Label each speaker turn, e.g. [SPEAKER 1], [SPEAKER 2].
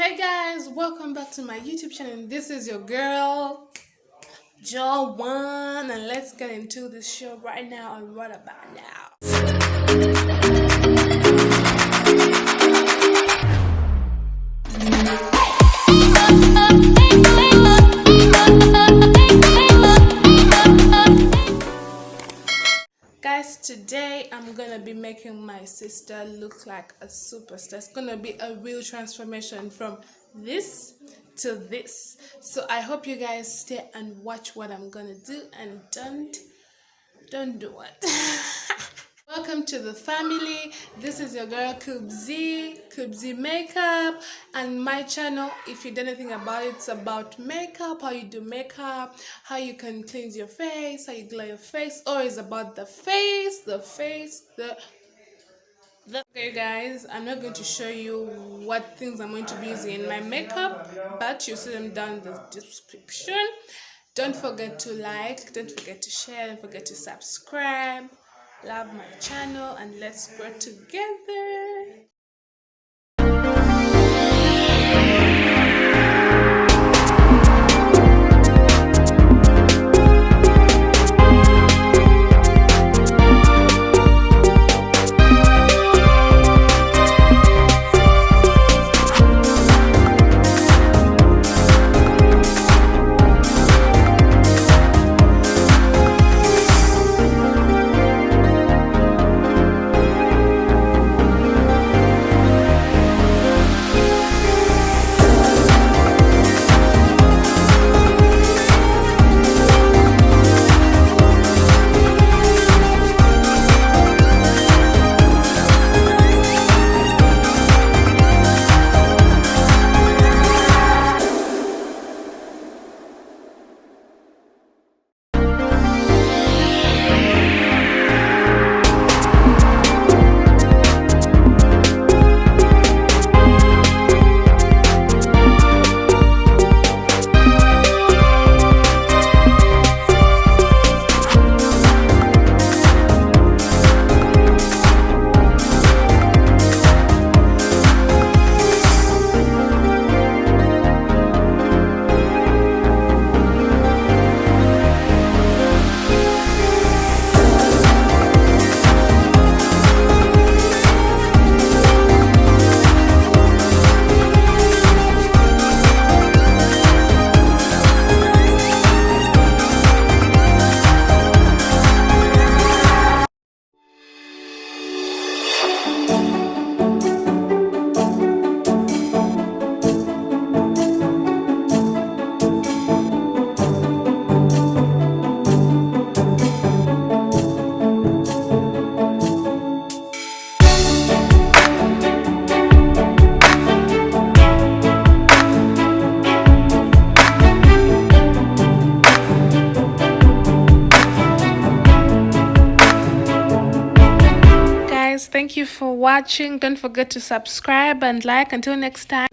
[SPEAKER 1] Hey guys, welcome back to my YouTube channel. This is your girl Joanne, and let's get into the show right now. And what about now? Guys, today I'm gonna be making my sister look like a superstar. It's gonna be a real transformation from this to this. So I hope you guys stay and watch what I'm gonna do, and don't do it. Welcome to the family. This is your girl Kubzi Makeup, and my channel, if you don't know anything about it, it's about makeup, how you do makeup, how you can cleanse your face, how you glow your face, or it's about the face. Okay guys, I'm not going to show you what things I'm going to be using in my makeup, but you'll see them down in the description. Don't forget to like, don't forget to share, don't forget to subscribe. Love my channel, and let's grow together. Thank you for watching. Don't forget to subscribe and like. Until next time.